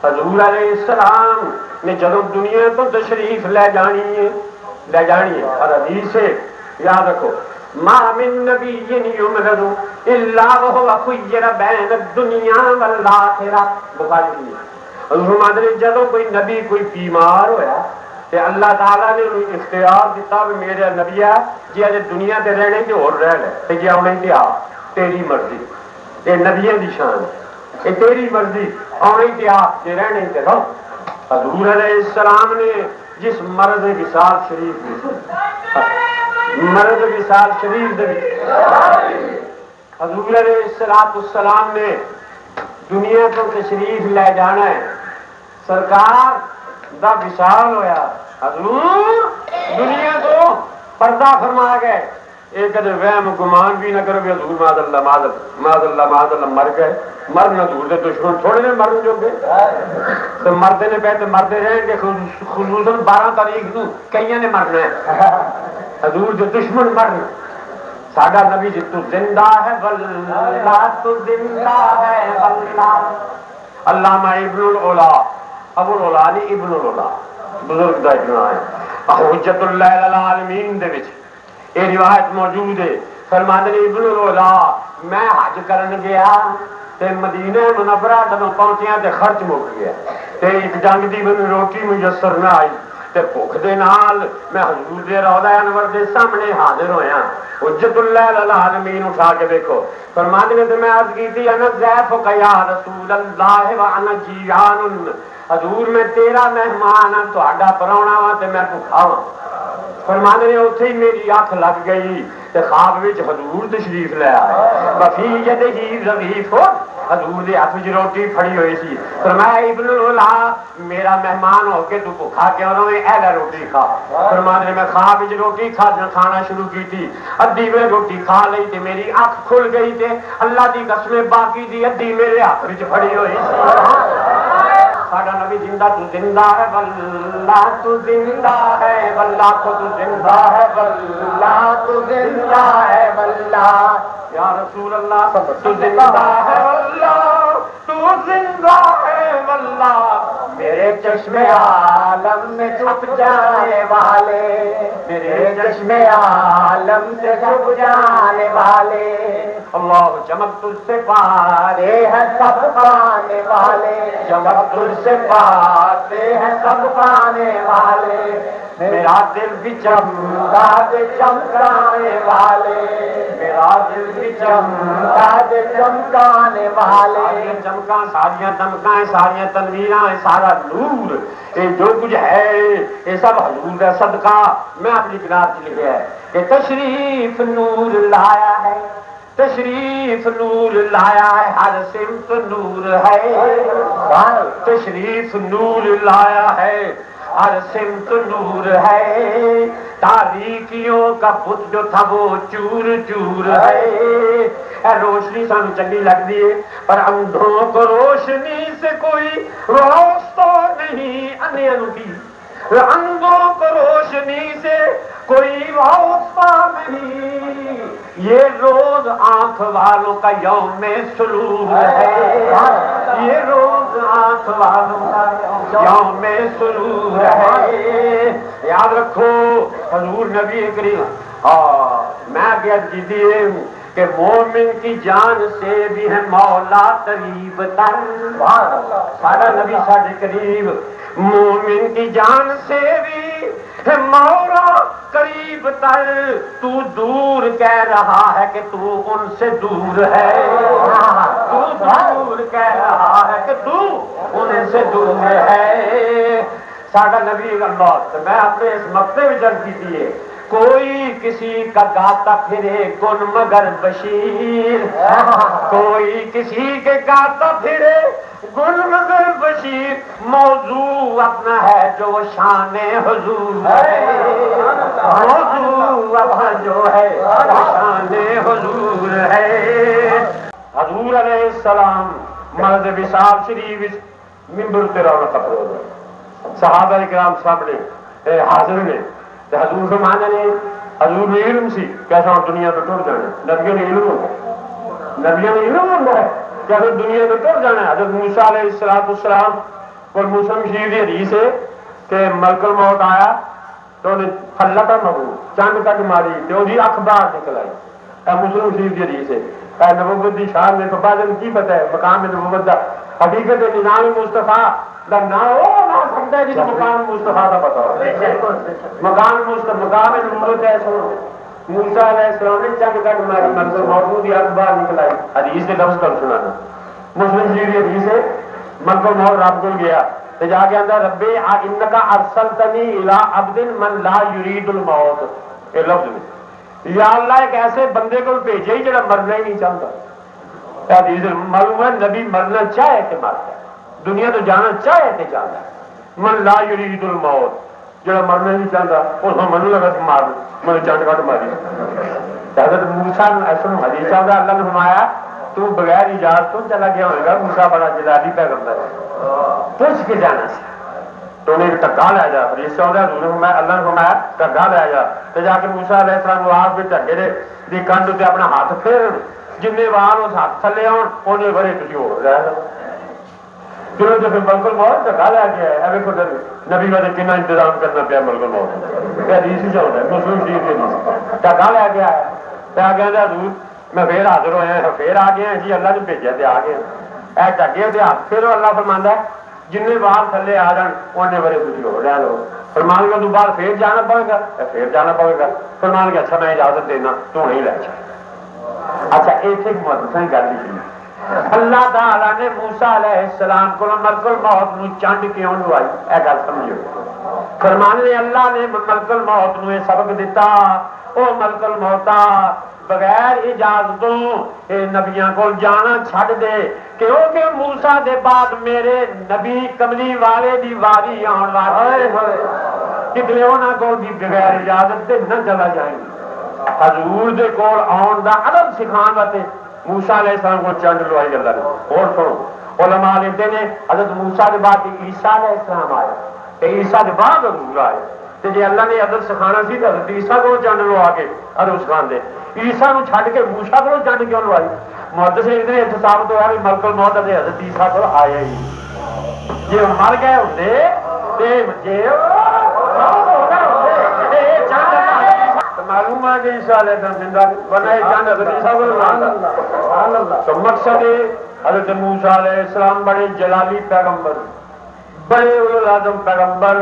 حضور علیہ السلام نے جدو دنیا کو تشریف لے جانی ہے اور حدیث سے یاد رکھو ما من نبی یمرض الا وهو خیر بین الدنیا والآخرہ، بخاری میں حضور مادری جدو کوئی نبی کوئی بیمار ہویا تے اللہ تعالیٰ نے انہوں اختیار دیتا بھی میرے نبی ہے جی اجے دنیا تے رہنے تے اور رہ لے تے جی آنے تے آ تیری مرضی، یہ نبیوں دی شان ہے، یہ تیری مرضی آنے تے آ تے رہنے تے رہو۔ حضور علیہ السلام نے جس مرض وصال شریف حضور علیہ السلام نے دنیا کو تشریف لے جانا ہے، سرکار دا وصال ہویا، حضور دنیا کو پردہ فرما گئے۔ ایک وہم گمان بھی نہ کرو کہ حضور معاذ اللہ مر گئے، مرنا دور دے دشمن تھوڑے نے مرن جو گے تو مردے نے پہ مردے رہیں گے، خصوصاً 12 تاریخ نو کئی نے مرنا ہے، حضور جو دشمن مرنا۔ ساڈا نبی جی تو زندہ ہے واللہ، تو زندہ ہے واللہ۔ علامہ ابن العلا، ابو العلا نہیں ابن العلا، بزرگ دا اتنا ہے، حجت اللہ العالمین دے وچ یہ روایت موجود ہے، فرماتے ہیں ابن العلا میں حج کرن گیا تے مدینہ منورہ جب پہنچیا تے خرچ مک گیا تے ایک جنگ دی میں روٹی میسر نہ آئی تے بھوک دے نال میں حضور دے روضہ انور دے سامنے حاضر ہویا، حجت اللہ العالمین اٹھا کے دیکھو، فرماتے ہیں میں عرض کی تھی انا ضیفک یا رسول اللہ وانا جیعان، حضور میں تیرا مہمان ہاں، تہاڈا پراونا وا تے میں بھوکا ہاں۔ فرمانے نے اتھے ہی میری آنکھ لگ گئی تے خواب وچ حضور تشریف لے آئے، وفی یدہ رغیف، حضور دے ہاتھ وچ روٹی پھڑی ہوئی سی، فرمایا ابن العلا میرا مہمان ہو کے تو بھوکا کیوں نہ ہے، اے لے روٹی کھا۔ فرمانے نے میں خواب وچ روٹی کھانا شروع کی تھی، ادھی میں روٹی کھا لئی تے میری آنکھ کھل گئی تے اللہ دی قسم باقی دی ادھی میرے ہاتھ وچ پھڑی ہوئی سی۔ ساڈا نبی زندہ تو زندہ ہے واللہ، تو زندہ ہے واللہ، تو زندہ ہے واللہ، تو زندہ ہے واللہ، یا رسول اللہ تو زندہ ہے واللہ، تو زندہ ہے واللہ، میرے چشم عالم میں چھپ جانے والے، میرے چشم عالم سے چھپ جانے والے، اللہ چمک تجھ سے پارے ہیں سب پانے والے، چمک تجھ سے پاتے ہیں سب پانے والے، میرا دل بھی چمکا دے چمکانے والے، میرا دل بھی چمکا دے چمکانے والے، چمکاں ساریاں دمکاں ساریاں تنویراں سارا نور، یہ جو کچھ ہے یہ سب حضور کا صدقہ۔ میں اپنی کنار چل گیا ہے کہ تشریف نور لایا ہے، تشریف نور لایا ہے، ہر سمت نور ہے، تشریف نور لایا ہے، ہر سمت نور ہے، تاریکیوں کا بت جو تھا وہ چور چور ہے، روشنی سانو چنگی لگتی ہے پر اندھوں کو روشنی سے کوئی واسطہ نہیں، انھیاں کی اندھوں کو روشنی سے کوئی واسطہ نہیں، یہ روز آنکھ والوں کا یوم سرور ہے، یہ روز آنکھ والوں کا یوم سرور ہے۔ یاد رکھو حضور نبی کریم میں عرض کی تھی کہ مومن کی جان سے بھی ہے مولا قریب تر، ساڈا نبی ساڈے قریب، مومن کی جان سے بھی ہے مولا قریب تر، تو دور کہہ رہا ہے کہ تو ان سے دور ہے، تو دور کہہ رہا ہے کہ تو ان سے دور ہے، ساڈا نبی اللہ۔ میں اپنے اس مقطع میں جلد کی تھی کوئی کسی کا گاتا پھرے گن مگر بشیر، کوئی کسی کے گاتا پھرے گن مگر بشیر، موضوع اپنا ہے جو وہ شان حضور ہے، موضوع اپنا جو ہے وہ شان حضور ہے۔ حضور علیہ السلام مرد وصال شریف ممبر تے رونق افروز، صحابہ کرام سامنے حاضر نے، حضور فرمانے نے حضور نے علم سی کیسا دنیا تو ٹر جانا، نبیوں نے علم ہوتا ہے، نبیوں نے علم ہوتا ہے کہ اگر دنیا تو ٹر جانا ہے۔ حضرت موسیٰ علیہ السلام اور مسلم شریف کی حدیث ہے کہ ملک الموت آیا تو انہیں حلقہ مغو چند تک ماری تو وہ اکھ باہر نکل آئی. مسلم شریف کی حدیث ہے. نبوت کی شان نے تو بعد کی پتہ ہے مقام نبوت کا حقیقت نظام مصطفیٰ دا نہ ہو نہ سکتا ہے جس مقام مصطفیٰ کا پتہ ہو. مقام نبوت ہے. سنو موسیٰ علیہ السلام نے چند تک ماری ملک الموت کی اکھ باہر نکل آئی. حدیث کے لفظ کر سنانا. مسلم شریف کی حدیث ہے ملک الموت رب کو گیا تو جا کے اندر ربی انکا ارسلتنی الی عبد من لا یرید الموت. یہ لفظ میں یا اللہ ایک ایسے بندے کو بھیجے ہی جڑا مرنا ہی نہیں چاہتا. حدیث معلوم ہے نبی مرنا چاہے کہ مرتا ہے, دنیا تو جانا چاہے کہ جانا ہے. من لا یرید الموت جڑا مرنا نہیں چاہتا اس میں منو لگا مار میں چنڈ کٹ ماری. حضرت موسیٰ ایسا حدیث آتا اللہ نے فرمایا تو بغیر اجازت تو چلا گیا ہوئے گا. موسیٰ بڑا جلالی پیغمبر ہے پوچھ کے جانا سی تو انہیں ایک ٹکا لے جا. پھر اس سے ہوتا ہے اللہ نے فرمایا ٹکا لے جا تو جا کے موسیٰ علیہ السلام آپ کے ٹکے دی کنڈ تے اپنا ہاتھ پھیر جن وار اس ہاتھ تھلے آن انہیں بڑے کسی ہو رہا. چلو جو پھر ملک الموت ٹکا لے گیا ہے ابھی خود نبی والے کتنا انتظام کرنا پیا ملک الموت. حدیث ہی چلتا ہے مسلم شریف کے حدیث ٹکا لے گیا ہے. آ گیا حضور میں پھر حاضر ہویا پھر آ گیا جی اللہ نے بھیجا تے آ گیا. اے ٹکے تے ہاتھ پھر اللہ فرماندا ہے جن بار تھلے آ جان انہیں بڑے کچھ ہو رہا لو. فرمان کے تو بعد پھر جانا پڑے گا پھر جانا پڑے گا. فرمان کے اچھا میں اجازت دینا تو نہیں لے جائے. اچھا ایک محدثہ گل لکھی اللہ تعالیٰ نے موسیٰ علیہ السلام کو ملک الموت نو چنڈ کیوں لوائی. اے گل سمجھو. فرمان نے اللہ نے ملک الموت نو سبق دیتا او ملک الموتا بغیر اجازتوں نبیاں کو جانا چھڈ دے کیونکہ موسیٰ دے بعد میرے نبی کملی والے دی واری آن والی کتنے انہاں کو بھی بغیر اجازت دے نہ چلا جائیں. حضور دے کول آن دا ادب سکھان واسطے موسیٰ علیہ السلام کو چنڈ لوائی اللہ نے. اور سنو علماء لکھتے نے حضرت موسیٰ دے بعد عیسیٰ علیہ السلام آیا تے عیسیٰ دے بعد حضور آئے تے جے اللہ نے ادب سکھانا سی تے حضرت عیسیٰ کو چنڈ لوا کے ادب سکھان دے. عیسیٰ نو چھڈ کے موسیٰ کو چنڈ کیوں لوائی؟ محدث نے اتنے ثابت ہوا کہ ملک الموت تے حضرت عیسیٰ کو آیا ہی جے مر گئے ہوندے تے جے معلوم ہے کہ عیسیٰ علیہ السلام زندہ ورنہ یہ چند حضرت عیسیٰ کو لوانا. تو مقصد ہے حضرت موسیٰ علیہ السلام بڑے جلالی پیغمبر بڑے اولو العظم پیغمبر